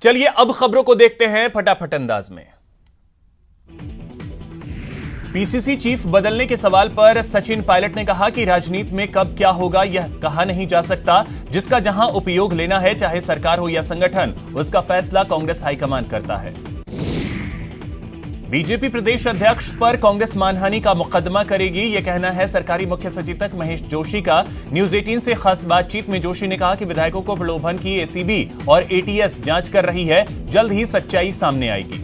चलिए अब खबरों को देखते हैं फटाफट अंदाज में। पीसीसी चीफ बदलने के सवाल पर सचिन पायलट ने कहा कि राजनीति में कब क्या होगा यह कहा नहीं जा सकता। जिसका जहां उपयोग लेना है, चाहे सरकार हो या संगठन, उसका फैसला कांग्रेस हाईकमान करता है। बीजेपी प्रदेश अध्यक्ष पर कांग्रेस मानहानि का मुकदमा करेगी, यह कहना है सरकारी मुख्य सचेतक महेश जोशी का। न्यूज 18 से खास बातचीत में जोशी ने कहा कि विधायकों को प्रलोभन की एसीबी और एटीएस जांच कर रही है, जल्द ही सच्चाई सामने आएगी।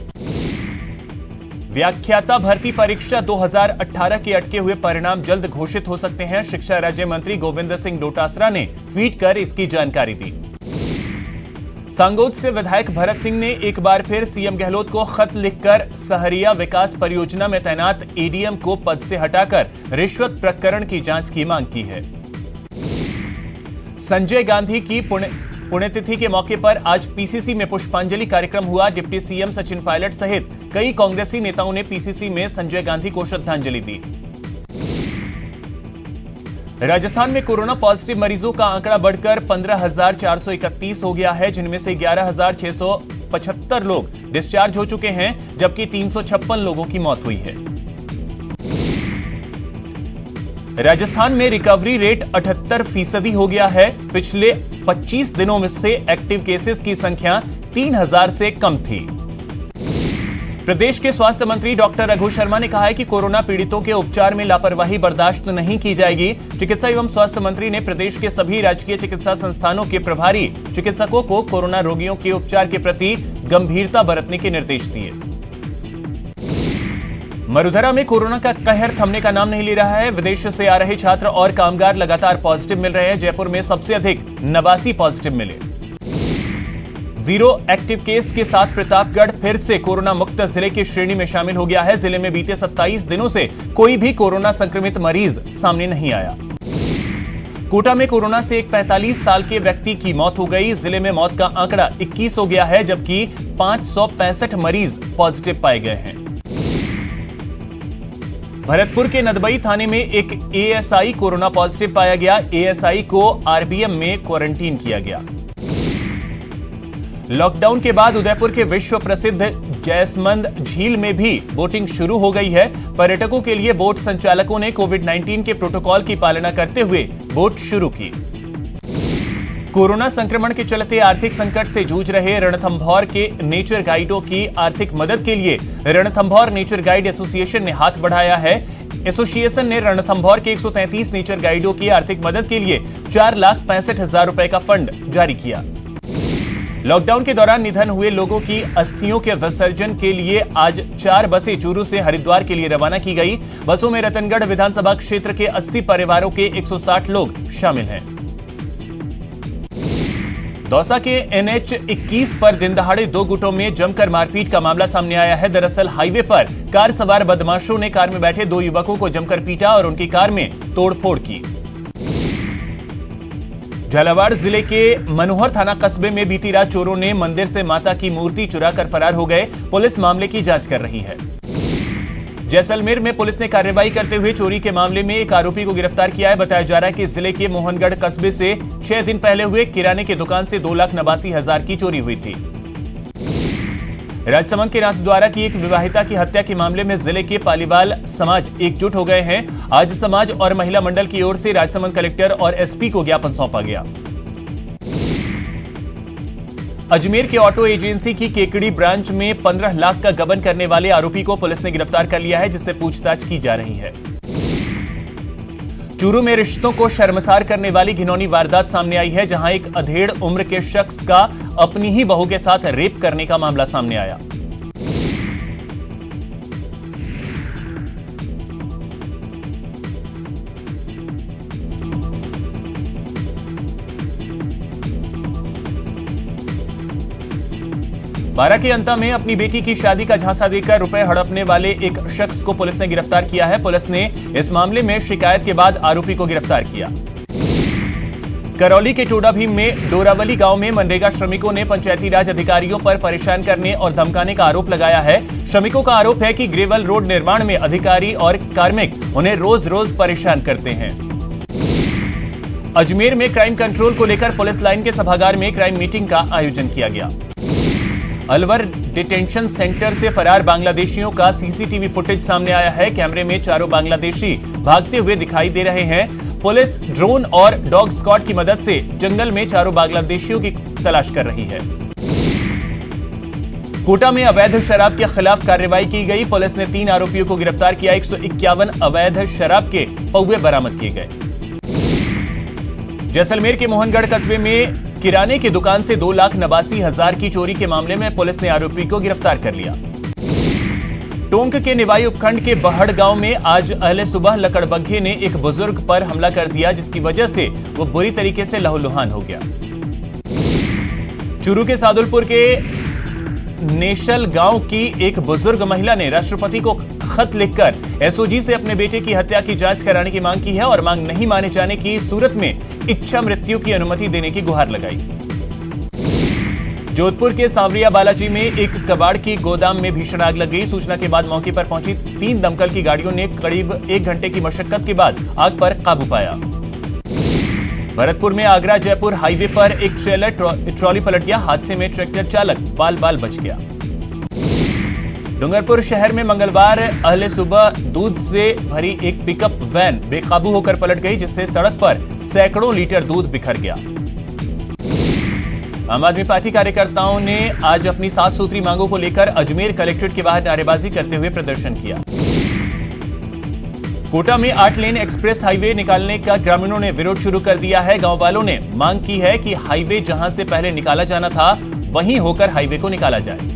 व्याख्याता भर्ती परीक्षा 2018 के अटके हुए परिणाम जल्द घोषित हो सकते हैं। शिक्षा राज्य मंत्री गोविंद सिंह डोटासरा ने ट्वीट कर इसकी जानकारी दी। सांगोद से विधायक भरत सिंह ने एक बार फिर सीएम गहलोत को खत लिखकर सहरिया विकास परियोजना में तैनात एडीएम को पद से हटाकर रिश्वत प्रकरण की जांच की मांग की है। संजय गांधी की पुण्यतिथि के मौके पर आज पीसीसी में पुष्पांजलि कार्यक्रम हुआ। डिप्टी सीएम सचिन पायलट सहित कई कांग्रेसी नेताओं ने पीसीसी में संजय गांधी को श्रद्धांजलि दी। राजस्थान में कोरोना पॉजिटिव मरीजों का आंकड़ा बढ़कर 15,431 हो गया है, जिनमें से 11,675 लोग डिस्चार्ज हो चुके हैं, जबकि 356 लोगों की मौत हुई है। राजस्थान में रिकवरी रेट 78% हो गया है। पिछले 25 दिनों में से एक्टिव केसेस की संख्या 3,000 से कम थी। प्रदेश के स्वास्थ्य मंत्री डॉक्टर रघु शर्मा ने कहा है कि कोरोना पीड़ितों के उपचार में लापरवाही बर्दाश्त नहीं की जाएगी। चिकित्सा एवं स्वास्थ्य मंत्री ने प्रदेश के सभी राजकीय चिकित्सा संस्थानों के प्रभारी चिकित्सकों को कोरोना रोगियों के उपचार के प्रति गंभीरता बरतने के निर्देश दिए। मरुधरा में कोरोना का कहर थमने का नाम नहीं ले रहा है। विदेश से आ रहे छात्र और कामगार लगातार पॉजिटिव मिल रहे हैं। जयपुर में सबसे अधिक 89 पॉजिटिव मिले। जीरो एक्टिव केस के साथ प्रतापगढ़ फिर से कोरोना मुक्त जिले की श्रेणी में शामिल हो गया है। जिले में बीते 27 दिनों से कोई भी कोरोना संक्रमित मरीज सामने नहीं आया। कोटा में कोरोना से एक 45 साल के व्यक्ति की मौत हो गई। जिले में मौत का आंकड़ा 21 हो गया है, जबकि 565 मरीज पॉजिटिव पाए गए हैं। भरतपुर के नदबई थाने में एक एएसआई कोरोना पॉजिटिव पाया गया। एएसआई को आरबीएम में क्वारंटीन किया गया। लॉकडाउन के बाद उदयपुर के विश्व प्रसिद्ध जैसमंद झील में भी बोटिंग शुरू हो गई है। पर्यटकों के लिए बोट संचालकों ने कोविड-19 के प्रोटोकॉल की पालना करते हुए बोट शुरू की। कोरोना संक्रमण के चलते आर्थिक संकट से जूझ रहे रणथंभौर के नेचर गाइडों की आर्थिक मदद के लिए रणथंभौर नेचर गाइड एसोसिएशन ने हाथ बढ़ाया है। एसोसिएशन ने रणथंभौर के 133 नेचर गाइडों की आर्थिक मदद के लिए 4,65,000 रुपए का फंड जारी किया। लॉकडाउन के दौरान निधन हुए लोगों की अस्थियों के विसर्जन के लिए आज 4 बसें चूरू से हरिद्वार के लिए रवाना की गई। बसों में रतनगढ़ विधानसभा क्षेत्र के 80 परिवारों के 160 लोग शामिल हैं। दौसा के NH 21 पर दिनदहाड़े 2 गुटों में जमकर मारपीट का मामला सामने आया है। दरअसल हाईवे पर कार सवार बदमाशों ने कार में बैठे 2 युवकों को जमकर पीटा और उनकी कार में तोड़फोड़ की। झालावाड़ जिले के मनोहर थाना कस्बे में बीती रात चोरों ने मंदिर से माता की मूर्ति चुराकर फरार हो गए। पुलिस मामले की जांच कर रही है। जैसलमेर में पुलिस ने कार्रवाई करते हुए चोरी के मामले में एक आरोपी को गिरफ्तार किया है। बताया जा रहा है कि जिले के मोहनगढ़ कस्बे से 6 दिन पहले हुए किराने की दुकान से 2,89,000 की चोरी हुई थी। राजसमंद के नाथद्वारा की एक विवाहिता की हत्या के मामले में जिले के पालीवाल समाज एकजुट हो गए हैं। आज समाज और महिला मंडल की ओर से राजसमंद कलेक्टर और एसपी को ज्ञापन सौंपा गया। अजमेर के ऑटो एजेंसी की केकड़ी ब्रांच में 15 लाख का गबन करने वाले आरोपी को पुलिस ने गिरफ्तार कर लिया है, जिससे पूछताछ की जा रही है। चूरू में रिश्तों को शर्मसार करने वाली घिनौनी वारदात सामने आई है, जहां एक अधेड़ उम्र के शख्स का अपनी ही बहू के साथ रेप करने का मामला सामने आया। बारां के अंता में अपनी बेटी की शादी का झांसा देकर रुपए हड़पने वाले एक शख्स को पुलिस ने गिरफ्तार किया है। पुलिस ने इस मामले में शिकायत के बाद आरोपी को गिरफ्तार किया। करौली के टोडा भीम में डोरावली गांव में मनरेगा श्रमिकों ने पंचायती राज अधिकारियों पर परेशान करने और धमकाने का आरोप लगाया है। श्रमिकों का आरोप है कि ग्रेवल रोड निर्माण में अधिकारी और कार्मिक उन्हें रोज रोज परेशान करते हैं। अजमेर में क्राइम कंट्रोल को लेकर पुलिस लाइन के सभागार में क्राइम मीटिंग का आयोजन किया गया। अलवर डिटेंशन सेंटर से फरार बांग्लादेशियों का सीसीटीवी फुटेज सामने आया है। कैमरे में चारों बांग्लादेशी भागते हुए दिखाई दे रहे हैं। पुलिस ड्रोन और डॉग स्क्वाड की मदद से जंगल में चारों बांग्लादेशियों की तलाश कर रही है। कोटा में अवैध शराब के खिलाफ कार्रवाई की गई। पुलिस ने 3 आरोपियों को गिरफ्तार किया। 151 अवैध शराब के पौवे बरामद किए गए। जैसलमेर के मोहनगढ़ कस्बे में किराने की दुकान से 2,89,000 की चोरी के मामले में पुलिस ने आरोपी को गिरफ्तार कर लिया। टोंक के निवाई उपखंड के बहड़ गांव में आज अहले सुबह लकड़बग्घे ने एक बुजुर्ग पर हमला कर दिया, जिसकी वजह से वो बुरी तरीके से लहूलुहान हो गया। चूरू के सादुलपुर के नेशल गांव की एक बुजुर्ग महिला ने राष्ट्रपति को खत लिखकर एसओजी से अपने बेटे की हत्या की जांच कराने की मांग की है और मांग नहीं माने जाने की सूरत में इच्छा मृत्यु की अनुमति देने की गुहार लगाई। जोधपुर के सांवरिया बालाजी में एक कबाड़ की गोदाम में भीषण आग लग गई। सूचना के बाद मौके पर पहुंची 3 दमकल की गाड़ियों ने करीब 1 घंटे की मशक्कत के बाद आग पर काबू पाया। भरतपुर में आगरा जयपुर हाईवे पर एक ट्रेलर ट्रॉली पलट गया। हादसे में ट्रैक्टर चालक बाल बाल बच गया। डूंगरपुर शहर में मंगलवार अहले सुबह दूध से भरी एक पिकअप वैन बेकाबू होकर पलट गई, जिससे सड़क पर सैकड़ों लीटर दूध बिखर गया। आम आदमी पार्टी कार्यकर्ताओं ने आज अपनी 7 सूत्री मांगों को लेकर अजमेर कलेक्ट्रेट के बाहर नारेबाजी करते हुए प्रदर्शन किया। कोटा में 8 लेन एक्सप्रेस हाईवे निकालने का ग्रामीणों ने विरोध शुरू कर दिया है। गांव वालों ने मांग की है कि हाईवे जहां से पहले निकाला जाना था वहीं होकर हाईवे को निकाला जाए।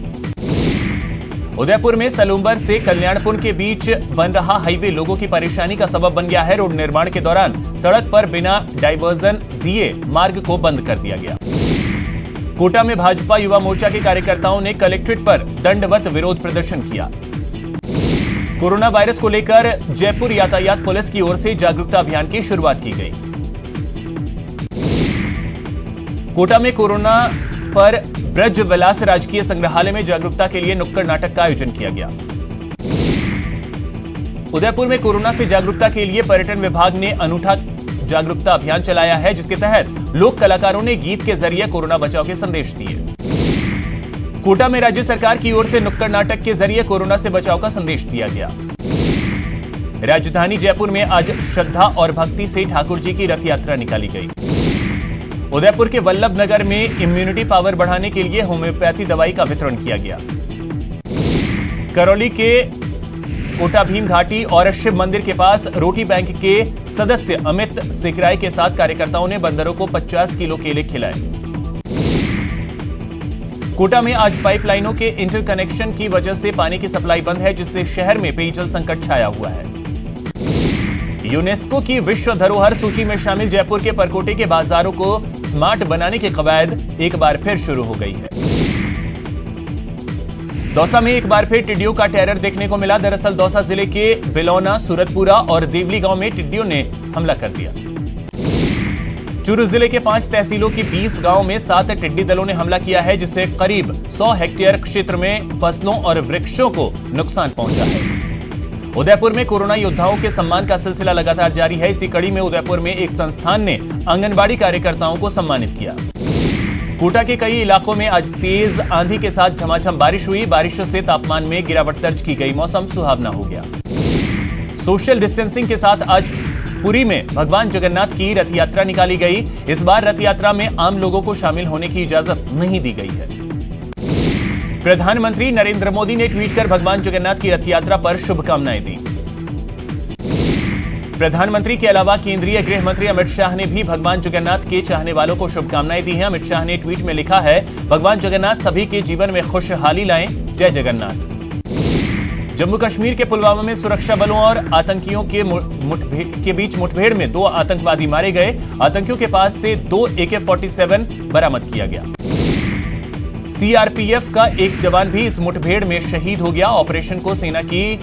उदयपुर में सलूंबर से कल्याणपुर के बीच बन रहा हाईवे लोगों की परेशानी का सबब बन गया है। रोड निर्माण के दौरान सड़क पर बिना डायवर्जन दिए मार्ग को बंद कर दिया गया। कोटा में भाजपा युवा मोर्चा के कार्यकर्ताओं ने कलेक्ट्रेट पर दंडवत विरोध प्रदर्शन किया। कोरोना वायरस को लेकर जयपुर यातायात पुलिस की ओर से जागरूकता अभियान की शुरुआत की गई। कोटा में कोरोना पर ब्रज विलास राजकीय संग्रहालय में जागरूकता के लिए नुक्कड़ नाटक का आयोजन किया गया। उदयपुर में कोरोना से जागरूकता के लिए पर्यटन विभाग ने अनूठा जागरूकता अभियान चलाया है, जिसके तहत लोक कलाकारों ने गीत के जरिए कोरोना बचाव के संदेश दिए। कोटा में राज्य सरकार की ओर से नुक्कड़ नाटक के जरिए कोरोना से बचाव का संदेश दिया गया। राजधानी जयपुर में आज श्रद्धा और भक्ति से ठाकुर जी की रथ यात्रा निकाली गई। उदयपुर के वल्लभ नगर में इम्यूनिटी पावर बढ़ाने के लिए होम्योपैथी दवाई का वितरण किया गया। करौली के कोटा भीम घाटी और शिव मंदिर के पास रोटी बैंक के सदस्य अमित सिकराय के साथ कार्यकर्ताओं ने बंदरों को 50 किलो केले खिलाए। कोटा में आज पाइपलाइनों के इंटरकनेक्शन की वजह से पानी की सप्लाई बंद है, जिससे शहर में पेयजल संकट छाया हुआ है। यूनेस्को की विश्व धरोहर सूची में शामिल जयपुर के परकोटे के बाजारों को स्मार्ट बनाने की कवायद एक बार फिर शुरू हो गई है। दौसा में एक बार फिर टिड्डियों का टेरर देखने को मिला। दरअसल दौसा जिले के बिलौना, सूरतपुरा और देवली गांव में टिड्डियों ने हमला कर दिया। चूरू जिले के 5 तहसीलों की 20 गांव में 7 टिड्डी दलों ने हमला किया है, जिससे करीब 100 हेक्टेयर क्षेत्र में फसलों और वृक्षों को नुकसान पहुंचा है। उदयपुर में कोरोना योद्धाओं के सम्मान का सिलसिला लगातार जारी है। इसी कड़ी में उदयपुर में एक संस्थान ने आंगनबाड़ी कार्यकर्ताओं को सम्मानित किया। कोटा के कई इलाकों में आज तेज आंधी के साथ झमाझम बारिश हुई। बारिश से तापमान में गिरावट दर्ज की गई। मौसम सुहावना हो गया। सोशल डिस्टेंसिंग के साथ आज पुरी में भगवान जगन्नाथ की रथ यात्रा निकाली गई। इस बार रथ यात्रा में आम लोगों को शामिल होने की इजाजत नहीं दी गई है। प्रधानमंत्री नरेंद्र मोदी ने ट्वीट कर भगवान जगन्नाथ की रथ यात्रा पर शुभकामनाएं दी। प्रधानमंत्री के अलावा केंद्रीय गृह मंत्री अमित शाह ने भी भगवान जगन्नाथ के चाहने वालों को शुभकामनाएं दी हैं। अमित शाह ने ट्वीट में लिखा है, भगवान जगन्नाथ सभी के जीवन में खुशहाली लाएं, जय जगन्नाथ। जम्मू कश्मीर के पुलवामा में सुरक्षा बलों और आतंकियों के बीच मुठभेड़ में 2 आतंकवादी मारे गए। आतंकियों के पास से 2 AK-47 बरामद किया गया। सीआरपीएफ का एक जवान भी इस मुठभेड़ में शहीद हो गया। ऑपरेशन को सेना की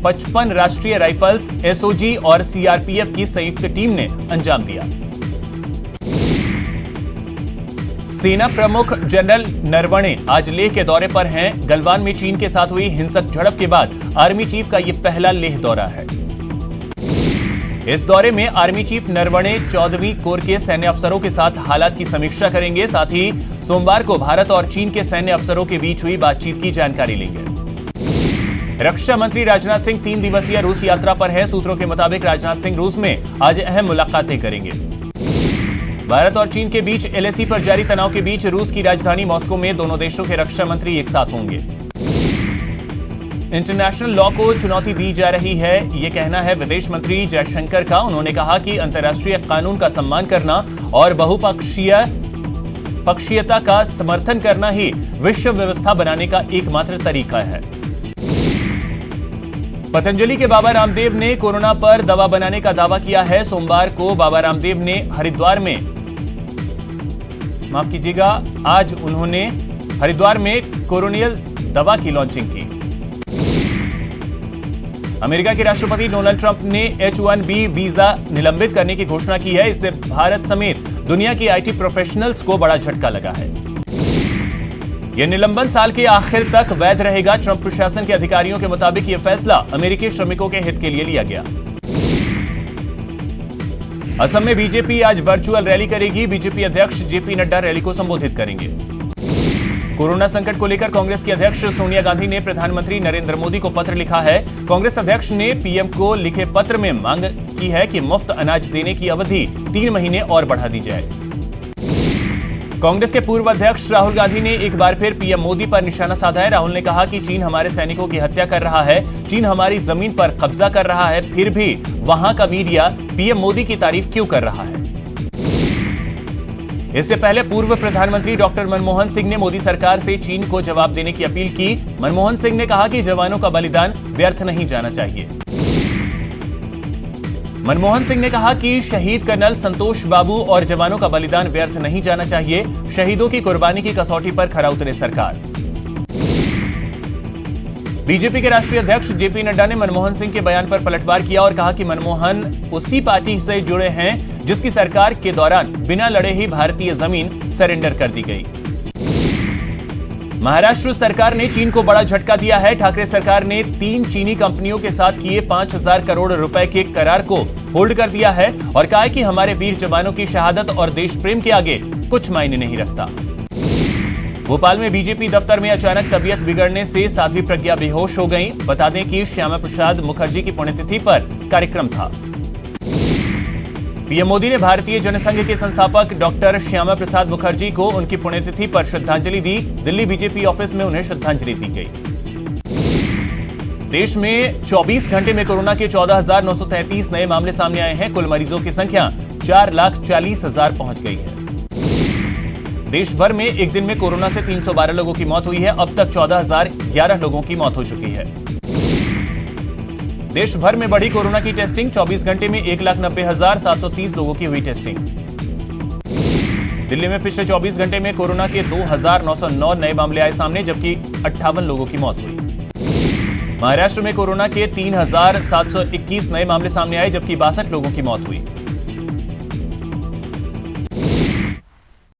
55 राष्ट्रीय राइफल्स, एसओजी और सीआरपीएफ की संयुक्त टीम ने अंजाम दिया। सेना प्रमुख जनरल नरवणे आज लेह के दौरे पर हैं। गलवान में चीन के साथ हुई हिंसक झड़प के बाद आर्मी चीफ का यह पहला लेह दौरा है। इस दौरे में आर्मी चीफ नरवणे 14वीं कोर के सैन्य अफसरों के साथ हालात की समीक्षा करेंगे। साथ ही सोमवार को भारत और चीन के सैन्य अफसरों के बीच हुई बातचीत की जानकारी लेंगे। रक्षा मंत्री राजनाथ सिंह 3 दिवसीय रूस यात्रा पर हैं। सूत्रों के मुताबिक राजनाथ सिंह रूस में आज अहम मुलाकातें करेंगे। भारत और चीन के बीच एलएसी पर जारी तनाव के बीच रूस की राजधानी मॉस्को में दोनों देशों के रक्षा मंत्री एक साथ होंगे। इंटरनेशनल लॉ को चुनौती दी जा रही है, ये कहना है विदेश मंत्री जयशंकर का। उन्होंने कहा कि अंतर्राष्ट्रीय कानून का सम्मान करना और बहुपक्षीयता का समर्थन करना ही विश्व व्यवस्था बनाने का एकमात्र तरीका है। पतंजलि के बाबा रामदेव ने कोरोना पर दवा बनाने का दावा किया है। सोमवार को बाबा रामदेव ने आज उन्होंने हरिद्वार में कोरोनियल दवा की लॉन्चिंग की। अमेरिका के राष्ट्रपति डोनाल्ड ट्रंप ने H-1B वीजा निलंबित करने की घोषणा की है। इससे भारत समेत दुनिया की आईटी प्रोफेशनल्स को बड़ा झटका लगा है। यह निलंबन साल के आखिर तक वैध रहेगा। ट्रंप प्रशासन के अधिकारियों के मुताबिक यह फैसला अमेरिकी श्रमिकों के हित के लिए लिया गया। असम में बीजेपी आज वर्चुअल रैली करेगी। बीजेपी अध्यक्ष जेपी नड्डा रैली को संबोधित करेंगे। कोरोना संकट को लेकर कांग्रेस की अध्यक्ष सोनिया गांधी ने प्रधानमंत्री नरेंद्र मोदी को पत्र लिखा है। कांग्रेस अध्यक्ष ने पीएम को लिखे पत्र में मांग की है कि मुफ्त अनाज देने की अवधि 3 महीने और बढ़ा दी जाए। कांग्रेस के पूर्व अध्यक्ष राहुल गांधी ने एक बार फिर पीएम मोदी पर निशाना साधा है। राहुल ने कहा कि चीन हमारे सैनिकों की हत्या कर रहा है, चीन हमारी जमीन पर कब्जा कर रहा है, फिर भी वहां का मीडिया पीएम मोदी की तारीफ क्यों कर रहा है। इससे पहले पूर्व प्रधानमंत्री डॉक्टर मनमोहन सिंह ने मोदी सरकार से चीन को जवाब देने की अपील की। मनमोहन सिंह ने कहा कि जवानों का बलिदान व्यर्थ नहीं जाना चाहिए। मनमोहन सिंह ने कहा कि शहीद कर्नल संतोष बाबू और जवानों का बलिदान व्यर्थ नहीं जाना चाहिए। शहीदों की कुर्बानी की कसौटी पर खरा उतरे सरकार। बीजेपी के राष्ट्रीय अध्यक्ष जेपी नड्डा ने मनमोहन सिंह के बयान पर पलटवार किया और कहा कि मनमोहन उसी पार्टी से जुड़े हैं जिसकी सरकार के दौरान बिना लड़े ही भारतीय जमीन सरेंडर कर दी गई। महाराष्ट्र सरकार ने चीन को बड़ा झटका दिया है। ठाकरे सरकार ने 3 चीनी कंपनियों के साथ किए 5,000 करोड़ रुपए के करार को होल्ड कर दिया है और कहा है कि हमारे वीर जवानों की शहादत और देश प्रेम के आगे कुछ मायने नहीं रखता। भोपाल में बीजेपी दफ्तर में अचानक तबीयत बिगड़ने से साध्वी प्रज्ञा बेहोश हो गईं। बता दें कि श्यामा प्रसाद मुखर्जी की पुण्यतिथि पर कार्यक्रम था। पीएम मोदी ने भारतीय जनसंघ के संस्थापक डॉक्टर श्यामा प्रसाद मुखर्जी को उनकी पुण्यतिथि पर श्रद्धांजलि दी। दिल्ली बीजेपी ऑफिस में उन्हें श्रद्धांजलि दी गई। देश में 24 घंटे में कोरोना के 14,933 नए मामले सामने आए हैं। कुल मरीजों की संख्या 4,40,000 पहुंच गई है। देश भर में एक दिन में कोरोना से 312 लोगों की मौत हुई है। अब तक 14,011 लोगों की मौत हो चुकी है। देश भर में बढ़ी कोरोना की टेस्टिंग। 24 घंटे में 1,90,730 लोगों की हुई टेस्टिंग। दिल्ली में पिछले 24 घंटे में कोरोना के 2,909 नए मामले आए सामने, जबकि 58 लोगों की मौत हुई। महाराष्ट्र में कोरोना के 3,721 नए मामले सामने आए, जबकि 62 लोगों की मौत हुई।